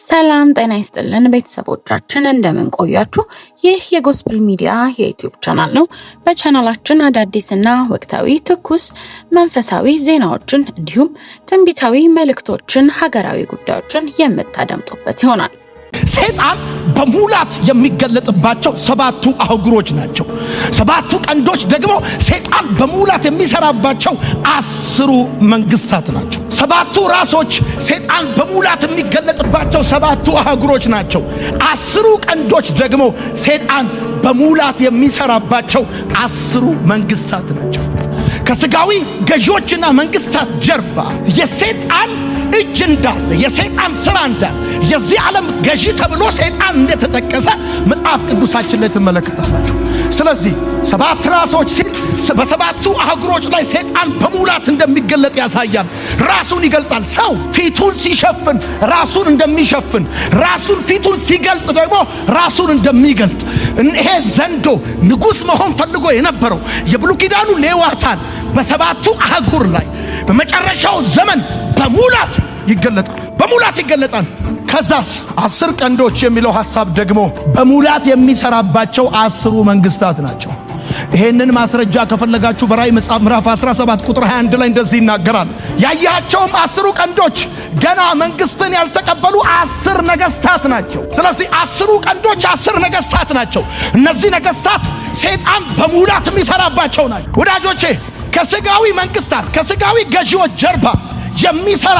ሰላም ጤና ይስጥልን ቤተሰቦቻችን እንደምን ቆያችሁ? ይህ የጎስፕል ሚዲያ የዩቲዩብ ቻናል ነው። በቻናላችን አዳዲስና ወቅታዊ ትኩስ መንፈሳዊ ዜናዎችን እንዲሁም ትንቢታዊ መልእክቶችን፣ ሀገራዊ ጉዳዮችን የምታደምጡበት ይሆናል። ሰይጣን በሙላት የሚገለጥባቸው ሰባቱ አህጉሮች ናቸው። ሰባቱ ቀንዶች ደግሞ ሰይጣን በሙላት የሚሰራባቸው 10 መንግስታት ናቸው። ሰባቱ ራሶች ሰይጣን በሙላት የሚገለጥባቸው ሰባቱ አህጉሮች ናቸው። 10 ቀንዶች ደግሞ ሰይጣን በሙላት የሚሰራባቸው 10 መንግስታት ናቸው። ከስጋዊ ገዢዎችና መንግስታት ጀርባ የሰይጣን እጅ እንዳለ፣ የሰይጣን ስራ እንዳለ፣ የዚህ ዓለም ገዢ ተብሎ ሰይጣን እንደተጠቀሰ መጽሐፍ ቅዱሳችን ላይ ትመለከታላችሁ። ስለዚህ ሰባት ራሶች ሲል በሰባቱ አህጉሮች ላይ ሰይጣን በሙላት እንደሚገለጥ ያሳያል። ራሱን ይገልጣል። ሰው ፊቱን ሲሸፍን ራሱን እንደሚሸፍን፣ ራሱን ፊቱን ሲገልጥ ደግሞ ራሱን እንደሚገልጥ፣ ይሄ ዘንዶ ንጉስ መሆን ፈልጎ የነበረው የብሉይ ኪዳኑ ሌዋታን በሰባቱ አህጉር ላይ በመጨረሻው ዘመን በሙላት ይገለጣል። ከዛስ 10 ቀንዶች የሚለው ሐሳብ ደግሞ በሙላት የሚሰራባቸው 10 መንግስታት ናቸው። ይሄንን ማስረጃ ከፈለጋችሁ በራእይ መጽሐፍ ምዕራፍ 17 ቁጥር 21 ላይ እንደዚህ ይናገራል። ያያቸውም 10 ቀንዶች ገና መንግስትን ያልተቀበሉ 10 ነገስታት ናቸው። ስለዚህ 10 ቀንዶች 10 ነገስታት ናቸው። እነዚህ ነገስታት ሰይጣን በሙላት የሚሰራባቸው ናቸው። ወዳጆቼ ከስጋዊ መንግስታት ከስጋዊ ገዢዎች ጀርባ የሚሰራ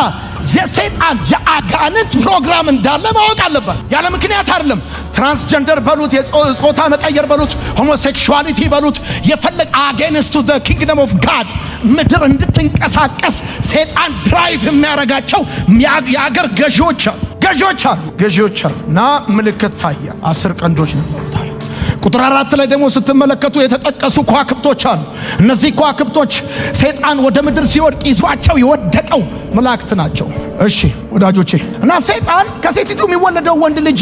የሰይጣን የአጋንንት ፕሮግራም እንዳለ ማወቅ አለበት። ያለ ምክንያት አይደለም። ትራንስጀንደር በሉት፣ የጾታ መቀየር በሉት፣ ሆሞሴክሹዋሊቲ በሉት፣ የፈለግ አጌንስት ዘ ኪንግደም ኦፍ ጋድ ምድር እንድትንቀሳቀስ ሰይጣን ድራይቭ የሚያረጋቸው የአገር ገዢዎች አሉ እና ምልክት ታየ። 10 ቀንዶች ነበሩታል። ቁጥር 4 ላይ ደግሞ ስትመለከቱ የተጠቀሱ ከዋክብቶች አሉ። እነዚህ ከዋክብቶች ሰይጣን ወደ ምድር ሲወድቅ ይዟቸው የወደቀው መላእክት ናቸው። እሺ ወዳጆቼ፣ እና ሰይጣን ከሴቲቱ የሚወለደው ወንድ ልጅ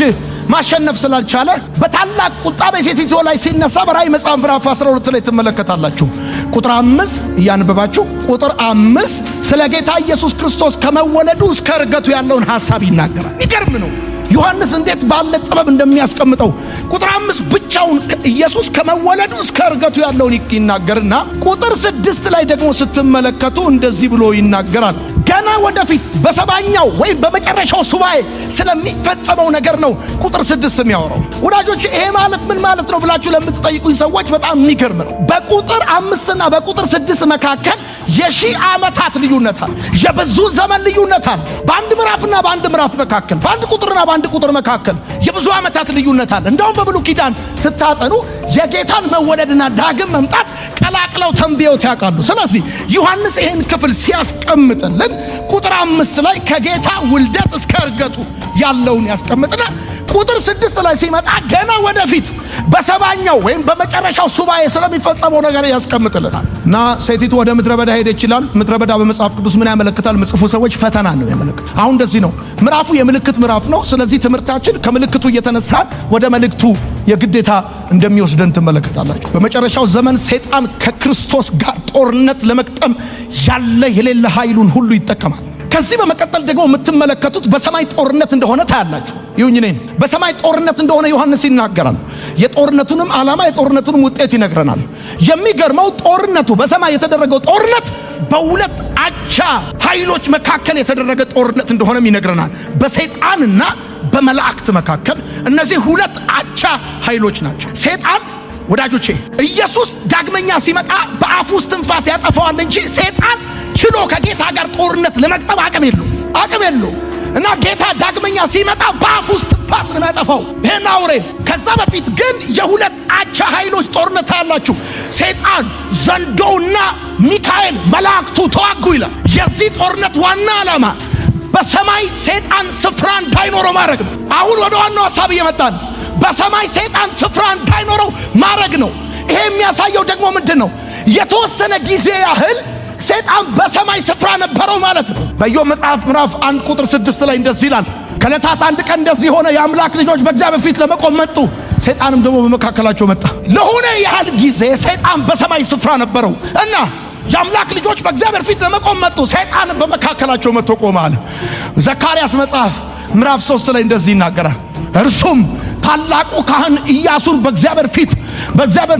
ማሸነፍ ስላልቻለ በታላቅ ቁጣ በሴቲቱ ላይ ሲነሳ በራእይ መጽሐፍ ምዕራፍ 12 ላይ ትመለከታላችሁ። ቁጥር 5 እያነበባችሁ፣ ቁጥር 5 ስለ ጌታ ኢየሱስ ክርስቶስ ከመወለዱ እስከ ዕርገቱ ያለውን ሐሳብ ይናገራል። ይገርም ነው ዮሐንስ እንዴት ባለ ጥበብ እንደሚያስቀምጠው። ቁጥር 5 ብቻውን ኢየሱስ ከመወለዱ እስከ ዕርገቱ ያለውን ይናገርና ቁጥር 6 ላይ ደግሞ ስትመለከቱ እንደዚህ ብሎ ይናገራል። ገና ወደፊት በሰባኛው ወይም በመጨረሻው ሱባኤ ስለሚፈጸመው ነገር ነው ቁጥር 6 የሚያወራው። ወዳጆች ይሄ ማለት ምን ማለት ነው ብላችሁ ለምትጠይቁኝ ሰዎች በጣም የሚገርም ነው። በቁጥር 5 እና በቁጥር 6 መካከል የሺህ ዓመታት ልዩነት አለ። የብዙ ዘመን ልዩነት አለ። በአንድ ምዕራፍና በአንድ ምዕራፍ መካከል፣ በአንድ ቁጥርና በአንድ ቁጥር መካከል የብዙ ዓመታት ልዩነት አለ። እንደውም በብሉይ ኪዳን ስታጠኑ የጌታን መወለድና ዳግም መምጣት ቀላቅለው ተንብየውት ያውቃሉ። ስለዚህ ዮሐንስ ይሄን ክፍል ሲያስቀምጥልን ቁጥር 5 ላይ ከጌታ ውልደት እስከ ዕርገቱ ያለውን ያስቀምጥና ቁጥር 6 ላይ ሲመጣ ገና ወደፊት በሰባኛው ወይም በመጨረሻው ሱባኤ ስለሚፈጸመው ነገር ያስቀምጥልናል። እና ሴቲቱ ወደ ምድረ በዳ ሄደች ይላል። ምድረ በዳ በመጽሐፍ ቅዱስ ምን ያመለክታል? ምጽፉ ሰዎች ፈተና ነው ያመለክታል። አሁን እንደዚህ ነው። ምዕራፉ የምልክት ምዕራፍ ነው። ስለዚህ ትምህርታችን ከምልክቱ እየተነሳ ወደ መልእክቱ የግዴታ እንደሚወስደን ትመለከታላችሁ። በመጨረሻው ዘመን ሰይጣን ከክርስቶስ ጋር ጦርነት ለመቅጠም ያለ የሌለ ኃይሉን ሁሉ ይጠቀማል። ከዚህ በመቀጠል ደግሞ የምትመለከቱት በሰማይ ጦርነት እንደሆነ ታያላችሁ። ይሁን እኔ በሰማይ ጦርነት እንደሆነ ዮሐንስ ይናገራል። የጦርነቱንም ዓላማ የጦርነቱንም ውጤት ይነግረናል። የሚገርመው ጦርነቱ በሰማይ የተደረገው ጦርነት በሁለት አቻ ኃይሎች መካከል የተደረገ ጦርነት እንደሆነም ይነግረናል። በሰይጣንና በመላእክት መካከል እነዚህ ሁለት አቻ ኃይሎች ናቸው። ሰይጣን ወዳጆቼ ኢየሱስ ዳግመኛ ሲመጣ በአፉ ውስጥ ትንፋስ ያጠፋዋል እንጂ ሰይጣን ችሎ ከጌታ ጋር ጦርነት ለመቅጠም አቅም የለው እና ጌታ ዳግመኛ ሲመጣ በአፉ ውስጥ ትንፋስ ነው ያጠፋው ይሄን አውሬ። ከዛ በፊት ግን የሁለት አቻ ኃይሎች ጦርነት አላችሁ። ሰይጣን ዘንዶውና ሚካኤል መላእክቱ ተዋጉ ይላል። የዚህ ጦርነት ዋና ዓላማ በሰማይ ሰይጣን ስፍራ እንዳይኖረው ማድረግ ነው። አሁን ወደ ዋናው ሐሳብ እየመጣን በሰማይ ሰይጣን ስፍራ እንዳይኖረው ማድረግ ነው። ይሄ የሚያሳየው ደግሞ ምንድነው? የተወሰነ ጊዜ ያህል ሰይጣን በሰማይ ስፍራ ነበረው ማለት ነው። በኢዮብ መጽሐፍ ምዕራፍ 1 ቁጥር 6 ላይ እንደዚህ ይላል። ከዕለታት አንድ ቀን እንደዚህ ሆነ፣ የአምላክ ልጆች በእግዚአብሔር ፊት ለመቆም መጡ፣ ሰይጣንም ደግሞ በመካከላቸው መጣ። ለሆነ ያህል ጊዜ ሰይጣን በሰማይ ስፍራ ነበረው እና የአምላክ ልጆች በእግዚአብሔር ፊት ለመቆም መጡ፣ ሰይጣን በመካከላቸው መጥቶ ቆመ አለ። ዘካርያስ መጽሐፍ ምዕራፍ 3 ላይ እንደዚህ ይናገራል። እርሱም ታላቁ ካህን ኢያሱን በእግዚአብሔር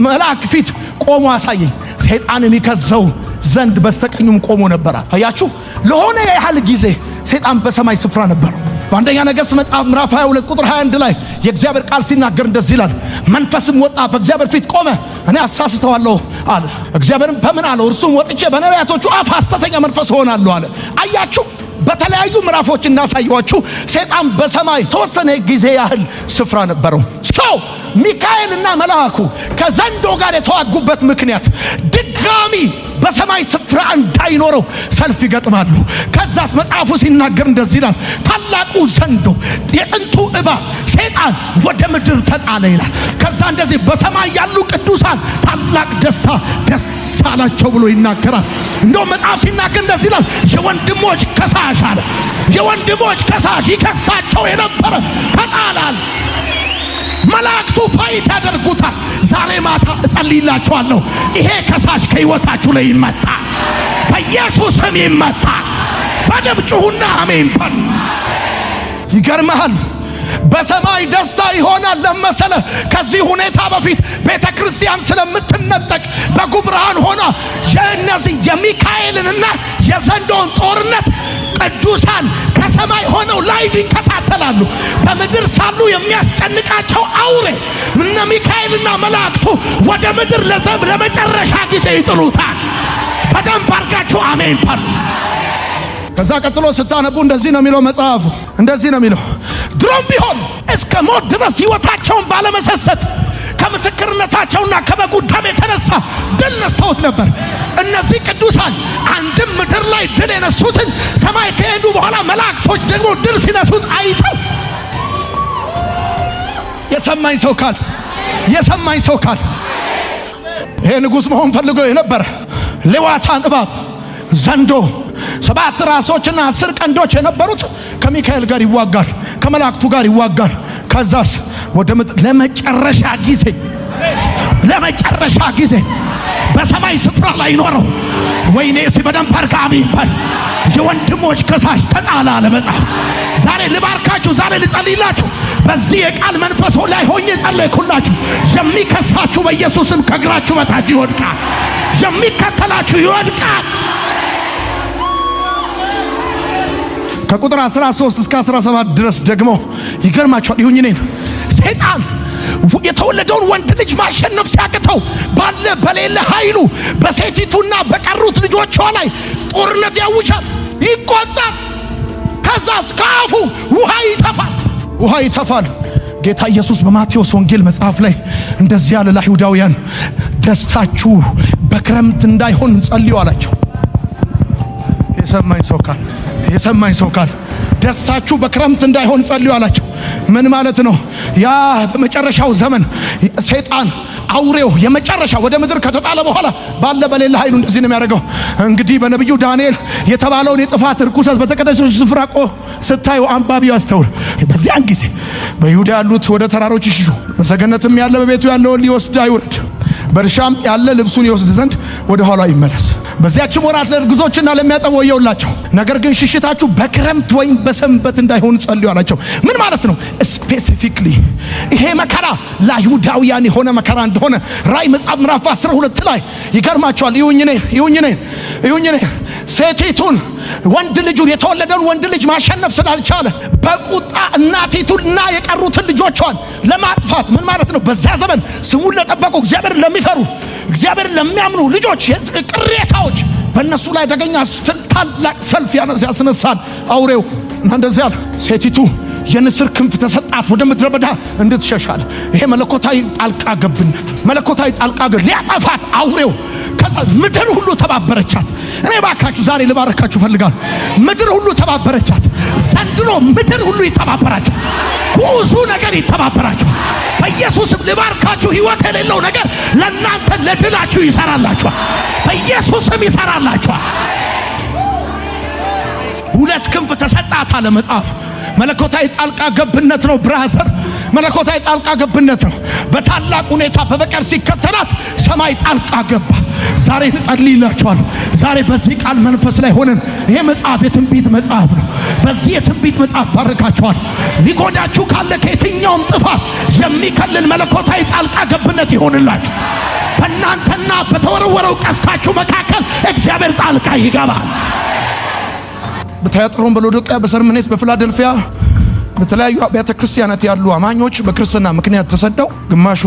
መልአክ ፊት ቆሞ አሳየኝ። ሰይጣንን ይከዘው ዘንድ በስተቀኙም ቆሞ ነበር። አያችሁ፣ ለሆነ ያህል ጊዜ ሰይጣን በሰማይ ስፍራ ነበር። በአንደኛ ነገሥት መጽሐፍ ምዕራፍ 22 ቁጥር 21 ላይ የእግዚአብሔር ቃል ሲናገር እንደዚህ ይላል፣ መንፈስም ወጣ በእግዚአብሔር ፊት ቆመ፣ እኔ አሳስተዋለሁ አለ። እግዚአብሔርም በምን አለው? እርሱም ወጥቼ በነቢያቶቹ አፍ ሐሰተኛ መንፈስ ሆናለሁ አለ። አያችሁ፣ በተለያዩ ምዕራፎች እንዳሳየዋችሁ ሰይጣን በሰማይ ተወሰነ ጊዜ ያህል ስፍራ ነበረው። ሚካኤልና መልአኩ ከዘንዶ ጋር የተዋጉበት ምክንያት ድጋሚ በሰማይ ስፍራ እንዳይኖረው ሰልፍ ይገጥማሉ። ከዛስ መጽሐፉ ሲናገር እንደዚህ ይላል፣ ታላቁ ዘንዶ የጥንቱ እባብ ሰይጣን ወደ ምድር ተጣለ ይላል። ከዛ እንደዚህ በሰማይ ያሉ ቅዱሳን ታላቅ ደስታ ደስ አላቸው ብሎ ይናገራል። እንደውም መጽሐፍ ሲናገር እንደዚህ ይላል፣ የወንድሞች ከሳሽ አለ። የወንድሞች ከሳሽ ይከሳቸው የነበረ ተጣላል። መላእክቱ ፋይት ያደርጉታል። ዛሬ ማታ እጸልይላችኋለሁ፣ ይሄ ከሳሽ ከሕይወታችሁ ላይ ይመጣ፣ በኢየሱስ ስም ይመጣ። በደም ጩኹና አሜን በሉ። ይገርምሃል፣ በሰማይ ደስታ ይሆናል ለመሰለ። ከዚህ ሁኔታ በፊት ቤተ ክርስቲያን ስለምትነጠቅ በጉ ብርሃን ሆና የእነዚህ የሚካኤልንና የዘንዶን ጦርነት ቅዱሳን ከሰማይ ሆነው ላይቭ ይከታተላሉ። በምድር ሳሉ የሚያስጨንቃቸው አውሬ እነ ሚካኤልና መላእክቱ ወደ ምድር ለመጨረሻ ጊዜ ይጥሉታል። በደንብ አድርጋችሁ አሜን በሉ። ከዛ ቀጥሎ ስታነቡ እንደዚህ ነው የሚለው መጽሐፉ፣ እንደዚህ ነው የሚለው፣ ድሮም ቢሆን እስከ ሞት ድረስ ሕይወታቸውን ባለመሰሰት ከምስክርነታቸውና ከበጉ ደም የተነሳ ድል ነስተውት ነበር። እነዚህ ቅዱሳን አንድም ምድር ላይ ድል የነሱትን ሰማይ ከሄዱ በኋላ መላእክቶች ደግሞ ድል ሲነሱት አይተው የሰማኝ ሰው ካል ይሄ ንጉሥ መሆን ፈልጎ የነበረ ሌዋታን እባብ ዘንዶ 7 ራሶችና 10 ቀንዶች የነበሩት ከሚካኤል ጋር ይዋጋል፣ ከመላእክቱ ጋር ይዋጋል። ከዛስ ወደ ምድር ለመጨረሻ ጊዜ በሰማይ ስፍራ ላይ ኖረው ወይኔ ሲበደም ፓርካሚ ይባል የወንድሞች ከሳሽ ተጣላ አለ መጽሐፍ። ዛሬ ልባርካችሁ፣ ዛሬ ልጸልይላችሁ። በዚህ የቃል መንፈስ ላይ ሆኜ ጸለይኩላችሁ። የሚከሳችሁ በኢየሱስም ከእግራችሁ በታች ይወድቃል። የሚከተላችሁ ይወድቃል። ከቁጥር 13 እስከ 17 ድረስ ደግሞ ይገርማችኋል። ይሁን እኔን ሰይጣን የተወለደውን ወንድ ልጅ ማሸነፍ ሲያቅተው ባለ በሌለ ኃይሉ በሴቲቱና በቀሩት ልጆቿ ላይ ጦርነት ያውጃል፣ ይቆጣል። ከዛስ ከአፉ ውሃ ይተፋል። ጌታ ኢየሱስ በማቴዎስ ወንጌል መጽሐፍ ላይ እንደዚህ ያለ ለአይሁዳውያን ደስታችሁ በክረምት እንዳይሆን ጸልዩ አላቸው። የሰማኝ ሰው ካል ደስታችሁ በክረምት እንዳይሆን ጸልዩ አላቸው። ምን ማለት ነው? ያ በመጨረሻው ዘመን ሰይጣን አውሬው የመጨረሻ ወደ ምድር ከተጣለ በኋላ ባለ በሌላ ኃይሉ እንደዚህ ነው የሚያደርገው። እንግዲህ በነቢዩ ዳንኤል የተባለውን የጥፋት ርኩሰት በተቀደሰው ስፍራ ስታዩ አንባቢው አስተውል። በዚያን ጊዜ በይሁዳ ያሉት ወደ ተራሮች ይሽሹ፣ በሰገነትም ያለ በቤቱ ያለውን ሊወስድ አይውረድ፣ በእርሻም ያለ ልብሱን ይወስድ ዘንድ ወደ ኋላ ይመለስ። በዚያችም ወራት ለርጉዞችና ለሚያጠቡ ወየውላቸው። ነገር ግን ሽሽታችሁ በክረምት ወይም በሰንበት እንዳይሆን ጸልዩ አላቸው። ምን ማለት ነው? ስፔሲፊክሊ ይሄ መከራ ለአይሁዳውያን የሆነ መከራ እንደሆነ ራእይ መጽሐፍ ምዕራፍ 12 ላይ ይገርማቸዋል። ይሁኝ እኔ ሴቲቱን ወንድ ልጁን የተወለደውን ወንድ ልጅ ማሸነፍ ስላልቻለ በቁጣ እናቲቱንና የቀሩትን ልጆቿን ለማጥፋት ምን ማለት ነው? በዚያ ዘመን ስሙን ለጠበቁ እግዚአብሔርን ለሚፈሩ እግዚአብሔርን ለሚያምኑ ልጆች ቅሬታዎች በእነሱ ላይ አደገኛ ታላቅ ሰልፍ ያስነሳል አውሬው። እና እንደዚህ አለ፣ ሴቲቱ የንስር ክንፍ ተሰጣት ወደ ምድረ በዳ እንድትሸሻል። ይሄ መለኮታዊ ጣልቃ ገብነት ሊያጠፋት አውሬው ከዛ ምድር ሁሉ ተባበረቻት። እኔ ባካችሁ ዛሬ ልባረካችሁ ፈልጋለሁ። ምድር ሁሉ ተባበረቻት። ዘንድሮ ምድር ሁሉ ይተባበራችሁ፣ ብዙ ነገር ይተባበራችሁ። በኢየሱስም ልባርካችሁ። ህይወት የሌለው ነገር ለእናንተ ለድላችሁ ይሰራላችኋል። በኢየሱስም ይሰራላችኋል። 2 ክንፍ ተሰጣት አለ መጽሐፍ። መለኮታዊ ጣልቃ ገብነት ነው ብራዘር፣ መለኮታዊ ጣልቃ ገብነት ነው። በታላቅ ሁኔታ በበቀል ሲከተላት ሰማይ ጣልቃ ገባ። ዛሬ እንጸልይላችኋል። ዛሬ በዚህ ቃል መንፈስ ላይ ሆነን ይሄ መጽሐፍ የትንቢት መጽሐፍ ነው። በዚህ የትንቢት መጽሐፍ ባርካችኋል። ሊጎዳችሁ ካለ ከየትኛውም ጥፋት የሚከልል መለኮታዊ ጣልቃ ገብነት ይሆንላችሁ። በእናንተና በተወረወረው ቀስታችሁ መካከል እግዚአብሔር ጣልቃ ይገባል። በቲያጥሮን፣ በሎዶቅያ፣ በሰርምኔስ፣ በፊላደልፊያ በተለያዩ አብያተ ክርስቲያናት ያሉ አማኞች በክርስትና ምክንያት ተሰደው ግማሹ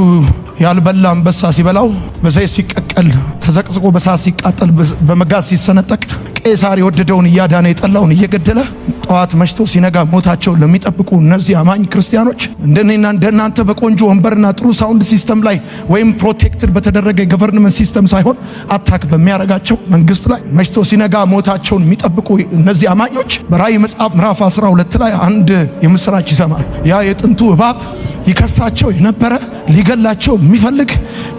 ያልበላ አንበሳ ሲበላው፣ በዘይት ሲቀቀል፣ ተዘቅዝቆ በሳት ሲቃጠል፣ በመጋዝ ሲሰነጠቅ፣ ቄሳር የወደደውን እያዳነ የጠላውን እየገደለ ጠዋት መሽቶ ሲነጋ ሞታቸውን ለሚጠብቁ እነዚህ አማኝ ክርስቲያኖች እንደኔና እንደናንተ በቆንጆ ወንበርና ጥሩ ሳውንድ ሲስተም ላይ ወይም ፕሮቴክትድ በተደረገ የገቨርንመንት ሲስተም ሳይሆን አታክ በሚያረጋቸው መንግስት ላይ መሽቶ ሲነጋ ሞታቸውን የሚጠብቁ እነዚህ አማኞች በራእይ መጽሐፍ ምዕራፍ 12 ላይ አንድ የምስራች ይሰማል። ያ የጥንቱ እባብ ይከሳቸው የነበረ ሊገላቸው የሚፈልግ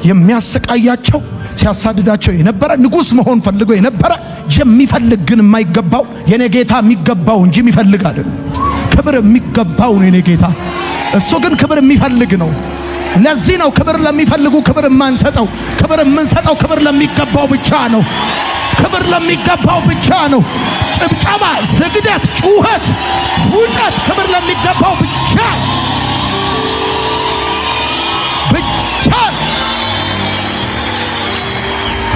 የሚያሰቃያቸው ሲያሳድዳቸው የነበረ ንጉስ መሆን ፈልጎ የነበረ የሚፈልግ ግን የማይገባው የኔ ጌታ የሚገባው እንጂ የሚፈልግ አይደለም። ክብር የሚገባው ነው የኔ ጌታ፣ እሱ ግን ክብር የሚፈልግ ነው። ለዚህ ነው ክብር ለሚፈልጉ ክብር የማንሰጠው። ክብር የምንሰጠው ክብር ለሚገባው ብቻ ነው። ክብር ለሚገባው ብቻ ነው። ጭብጨባ፣ ስግደት፣ ጩኸት፣ ውጠት ክብር ለሚገባው ብቻ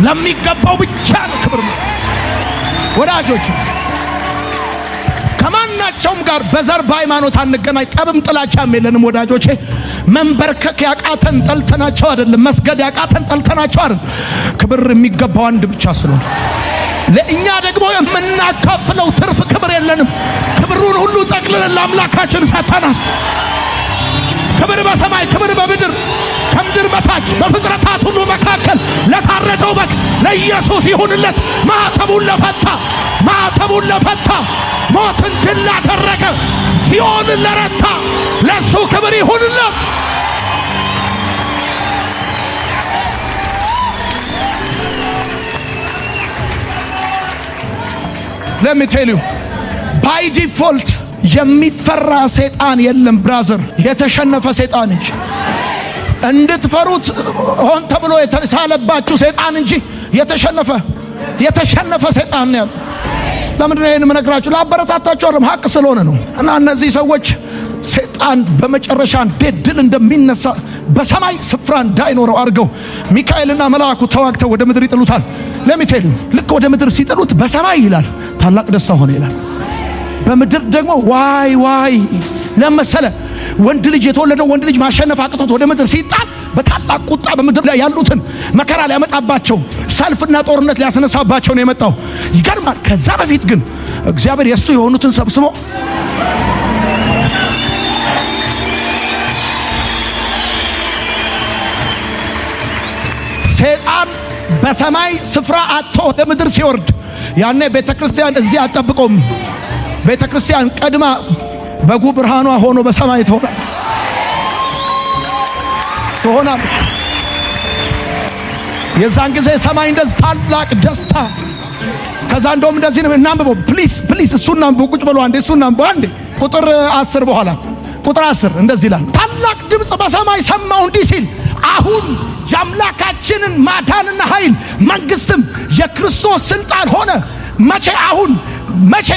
ለሚገባው ብቻ ነው ክብር። ወዳጆች ከማናቸውም ጋር በዘር በሃይማኖት አንገናኝ፣ ጠብም ጥላቻም የለንም ወዳጆቼ። መንበርከክ ያቃተን ጠልተናቸው አይደለም፣ መስገድ ያቃተን ጠልተናቸው አይደለም። ክብር የሚገባው አንድ ብቻ ስለሆነ ለእኛ ደግሞ የምናካፍለው ትርፍ ክብር የለንም። ክብሩን ሁሉ ጠቅልለን ለአምላካችን ሰጥተናል። ክብር በሰማይ ክብር በምድር ከምድር በታች በፍጥረታት ሁሉ መካከል ለታረደው በግ ለኢየሱስ ይሁንለት። ማዕተቡን ለፈታ ሞትን ድል ላደረገ ሲኦልን ለረታ ለሱ ክብር ይሁንለት። Let me tell you, by default የሚፈራ ሰይጣን የለም ብራዘር፣ የተሸነፈ ሰይጣን እንጂ እንድትፈሩት ሆን ተብሎ የተሳለባችሁ ሰይጣን እንጂ የተሸነፈ ሰይጣን ነው። ለምንድን ነው ይሄን የምነግራችሁ? ላበረታታችሁ አይደለም፣ ሀቅ ስለሆነ ነው። እና እነዚህ ሰዎች ሰይጣን በመጨረሻ እንዴት ድል እንደሚነሳ በሰማይ ስፍራ እንዳይኖረው አድርገው ሚካኤልና መልአኩ ተዋግተው ወደ ምድር ይጥሉታል። ለሚቴሉ ልክ ወደ ምድር ሲጥሉት በሰማይ ይላል ታላቅ ደስታ ሆነ ይላል። በምድር ደግሞ ዋይ ለመሰለ ወንድ ልጅ የተወለደው ወንድ ልጅ ማሸነፍ አቅቶት ወደ ምድር ሲጣል በታላቅ ቁጣ በምድር ላይ ያሉትን መከራ ሊያመጣባቸው ሰልፍና ጦርነት ሊያስነሳባቸው ነው የመጣው። ይገርማል። ከዛ በፊት ግን እግዚአብሔር የሱ የሆኑትን ሰብስቦ ሰይጣን በሰማይ ስፍራ አጥቶ ወደ ምድር ሲወርድ ያኔ ቤተክርስቲያን እዚህ አጠብቆም ቤተክርስቲያን ቀድማ በጉ ብርሃኗ ሆኖ በሰማይ ትሆናል። የዛን ጊዜ ሰማይ እንደዚህ ታላቅ ደስታ። ከዛ እንደውም እንደዚህ ነው እናንብበው ፕሊዝ እሱን እናንብበው። ቁጭ በሉ አንዴ፣ እሱን እናንብበው አንዴ። ቁጥር 10 በኋላ ቁጥር 10 እንደዚህ ይላል። ታላቅ ድምፅ በሰማይ ሰማሁ እንዲህ ሲል አሁን የአምላካችንን ማዳንና ኃይል መንግስትም የክርስቶስ ስልጣን ሆነ። መቼ? አሁን መቼ?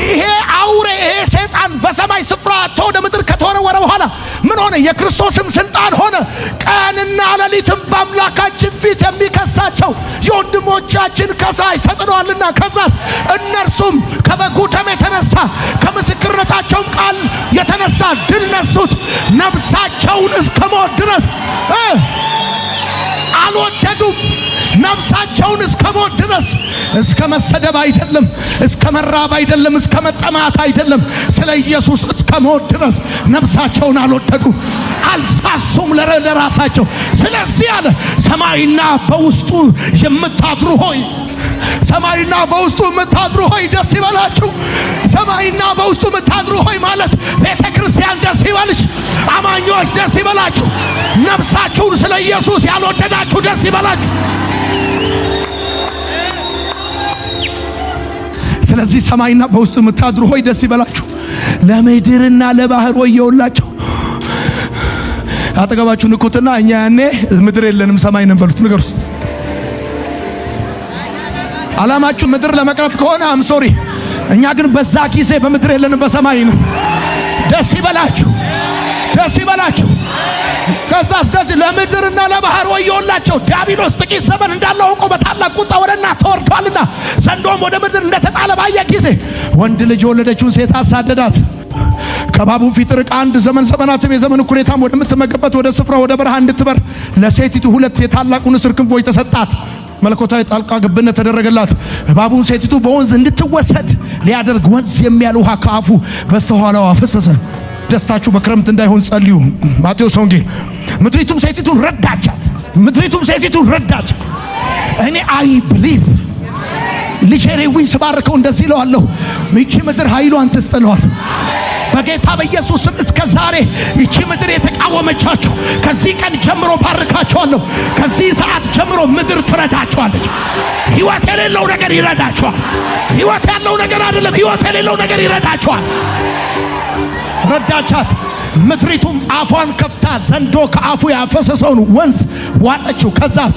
ይሄ አውሬ ይሄ ሰይጣን በሰማይ ስፍራ አጥቶ ወደ ምድር ከተወረወረ በኋላ ምን ሆነ? የክርስቶስም ስልጣን ሆነ። ቀንና ሌሊትም በአምላካችን ፊት የሚከሳቸው የወንድሞቻችን ከሳሽ ተጥሏልና ከዛስ እነርሱም ከበጉ ደም የተነሳ ከምስክርነታቸውም ቃል የተነሳ ድል ነሱት። ነፍሳቸውን እስከ ሞት ድረስ አልወደዱም። ነፍሳቸውን እስከ ሞት ድረስ፣ እስከ መሰደብ አይደለም፣ እስከ መራብ አይደለም፣ እስከ መጠማት አይደለም፣ ስለ ኢየሱስ እስከ ሞት ድረስ ነፍሳቸውን አልወደዱም፣ አልሳሱም ለራሳቸው። ስለዚህ አለ ሰማይና በውስጡ የምታድሩ ሆይ፣ ሰማይና በውስጡ የምታድሩ ሆይ ደስ ይበላችሁ። ሰማይና በውስጡ የምታድሩ ሆይ ማለት ቤተ ክርስቲያን ደስ ይበልሽ፣ አማኞች ደስ ይበላችሁ፣ ነፍሳችሁን ስለ ኢየሱስ ያልወደዳችሁ ደስ ይበላችሁ። ስለዚህ ሰማይና በውስጡ የምታድሩ ሆይ ደስ ይበላችሁ። ለምድርና ለባህር ወየውላቸው። አጠገባችሁ ንኩትና እኛ ያኔ ምድር የለንም ሰማይ ነን በሉት፣ ንገሩት። አላማችሁ ምድር ለመቅረት ከሆነ አም ሶሪ፣ እኛ ግን በዛ ጊዜ በምድር የለንም በሰማይ ነን። ደስ ይበላችሁ፣ ደስ ይበላችሁ። ከዛስ ደስ ለምድርና ለባህር ወየውላቸው። ዲያብሎስ ጥቂት ዘመን እንዳለው አውቆ በታላቅ ቁጣ ወደና ተወርዷልና ዘንዶም ወደ ምድር እንደተጣለ ባየ ጊዜ ወንድ ልጅ የወለደችውን ሴት አሳደዳት። ከባቡ ፊት ርቃ አንድ ዘመን ዘመናትም የዘመን ኩሬታም ወደምትመገበት ወደ ስፍራ ወደ በረሃ እንድትበር ለሴቲቱ ሁለት የታላቁ ንስር ክንፎች ተሰጣት። መለኮታዊ ጣልቃ ገብነት ተደረገላት። እባቡን ሴቲቱ በወንዝ እንድትወሰድ ሊያደርግ ወንዝ የሚያል ውሃ ከአፉ በስተኋላዋ ፈሰሰ። ደስታችሁ በክረምት እንዳይሆን ጸልዩ። ማቴዎስ ወንጌል። ምድሪቱም ሴቲቱን ረዳቻት። ምድሪቱም ሴቲቱን ረዳቻት። እኔ አይ ብሊቭ ልጄ ሌዊን ስባርከው እንደዚህ እለዋለሁ፣ ይቺ ምድር ኃይሏን ትስጥለዋል። በጌታ በኢየሱስ ስም እስከ ዛሬ ይቺ ምድር የተቃወመቻችሁ ከዚህ ቀን ጀምሮ ባርካችኋለሁ። ከዚህ ሰዓት ጀምሮ ምድር ትረዳችኋለች። ሕይወት የሌለው ነገር ይረዳችኋል። ሕይወት ያለው ነገር አይደለም፣ ሕይወት የሌለው ነገር ይረዳችኋል። ረዳቻት። ምድሪቱም አፏን ከፍታ ዘንዶ ከአፉ ያፈሰሰውን ወንዝ ዋጠችው። ከዛስ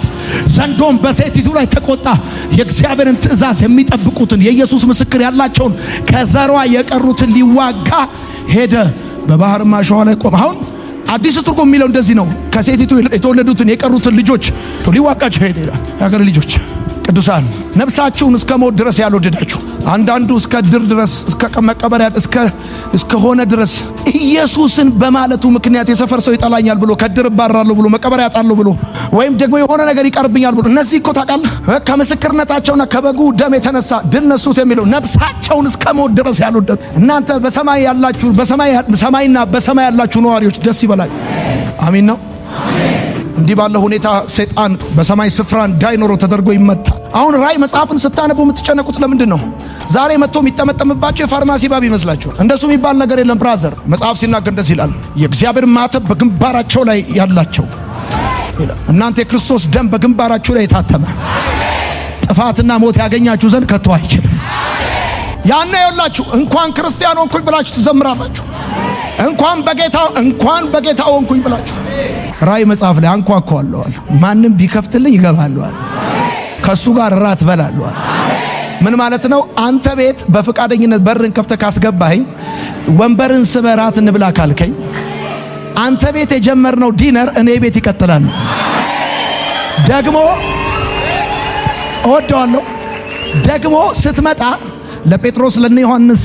ዘንዶም በሴቲቱ ላይ ተቆጣ። የእግዚአብሔርን ትእዛዝ የሚጠብቁትን የኢየሱስ ምስክር ያላቸውን ከዘሯ የቀሩትን ሊዋጋ ሄደ። በባህር ማሻዋ ላይ ቆመ። አሁን አዲስ ትርጉም የሚለው እንደዚህ ነው። ከሴቲቱ የተወለዱትን የቀሩትን ልጆች ሊዋጋቸው ሄደ ይላል። የአገር ልጆች ቅዱሳን ነፍሳችሁን እስከ ሞት ድረስ ያልወደዳችሁ፣ አንዳንዱ እስከ ድር ድረስ እስከ መቀበሪያ እስከሆነ ድረስ ኢየሱስን በማለቱ ምክንያት የሰፈር ሰው ይጠላኛል ብሎ ከድር ባራለሁ ብሎ መቀበሪያ ያጣለሁ ብሎ ወይም ደግሞ የሆነ ነገር ይቀርብኛል ብሎ እነዚህ እኮ ታውቃለህ ከምስክርነታቸውና ከበጉ ደም የተነሳ ድል ነሱት የሚለው ነፍሳቸውን እስከ ሞት ድረስ ያልወደዱ እናንተ በሰማይ ያላችሁ በሰማይና በሰማይ ያላችሁ ነዋሪዎች ደስ ይበላችሁ። አሜን ነው። እንዲህ ባለ ሁኔታ ሰይጣን በሰማይ ስፍራ እንዳይኖረው ተደርጎ ይመታል። አሁን ራእይ መጽሐፍን ስታነቡ የምትጨነቁት ለምንድን ነው? ዛሬ መጥቶ የሚጠመጠምባቸው የፋርማሲ ባብ ይመስላችኋል? እንደሱ የሚባል ነገር የለም ብራዘር። መጽሐፍ ሲናገር እንደዚህ ይላል፣ የእግዚአብሔር ማተብ በግንባራቸው ላይ ያላቸው ይላል። እናንተ የክርስቶስ ደም በግንባራችሁ ላይ የታተመ ጥፋትና ሞት ያገኛችሁ ዘንድ ከቶ አይችልም። ያኔ ይኸውላችሁ እንኳን ክርስቲያን ሆንኩኝ ብላችሁ ትዘምራላችሁ። እንኳን በጌታ ሆንኩኝ ብላችሁ ራእይ መጽሐፍ ላይ አንኳኳለሁ፣ ማንም ቢከፍትልኝ ይገባለሁ፣ ከሱ ጋር ራት በላለሁ። ምን ማለት ነው? አንተ ቤት በፍቃደኝነት በርን ከፍተህ ካስገባኸኝ፣ ወንበርን ስበህ ራት እንብላ ካልከኝ፣ አንተ ቤት የጀመርነው ዲነር እኔ ቤት ይቀጥላል። ደግሞ እወደዋለሁ። ደግሞ ስትመጣ ለጴጥሮስ ለነ ዮሐንስ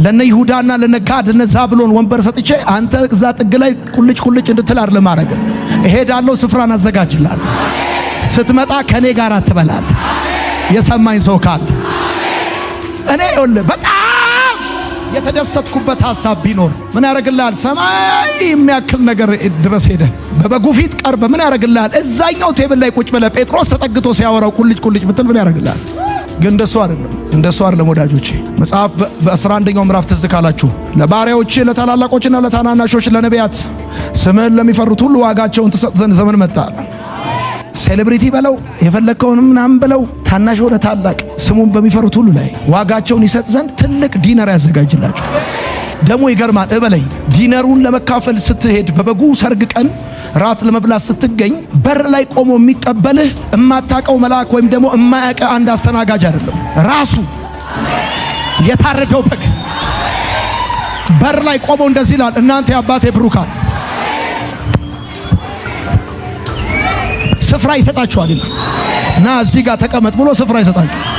ለነ ይሁዳና ለነ ጋድ ለነ ዛብሎን ወንበር ሰጥቼ አንተ እዛ ጥግ ላይ ቁልጭ እንድትል አይደለም ማረግ። እሄዳለሁ፣ ስፍራን አዘጋጅልሃለሁ። ስትመጣ ከኔ ጋር አትበላል። የሰማኝ ሰው ካለ እኔ ይኸውልህ በጣም የተደሰትኩበት ሐሳብ ቢኖር ምን ያደርግልሃል? ሰማይ የሚያክል ነገር ድረስ ሄደ በበጉ ፊት ቀርበ ምን ያደርግልሃል? እዛኛው ቴብል ላይ ቁጭ ብለህ ጴጥሮስ ተጠግቶ ሲያወራው ቁልጭ ብትል ምን ያደርግልሃል? ግን እንደሱ አይደለም ወዳጆቼ። መጽሐፍ በ11ኛው ምዕራፍ ትዝ ካላችሁ ለባሪያዎች ለታላላቆችና ለታናናሾች ለነቢያት ስምህን ለሚፈሩት ሁሉ ዋጋቸውን ትሰጥ ዘንድ ዘመን መጣ። ሴሌብሪቲ በለው የፈለከውን ምናምን በለው ታናሽ ወደ ታላቅ ስሙን በሚፈሩት ሁሉ ላይ ዋጋቸውን ይሰጥ ዘንድ ትልቅ ዲነር ያዘጋጅላችሁ። ደግሞ ይገርማል። እበለኝ ዲነሩን ለመካፈል ስትሄድ በበጉ ሰርግ ቀን ራት ለመብላት ስትገኝ በር ላይ ቆሞ የሚቀበልህ እማታቀው መልአክ ወይም ደግሞ እማያቀ አንድ አስተናጋጅ አይደለም። ራሱ የታረደው በግ በር ላይ ቆሞ እንደዚህ ይላል፣ እናንተ የአባቴ ብሩካን ስፍራ ይሰጣችኋል ይላል። እና እዚህ ጋር ተቀመጥ ብሎ ስፍራ ይሰጣችኋል።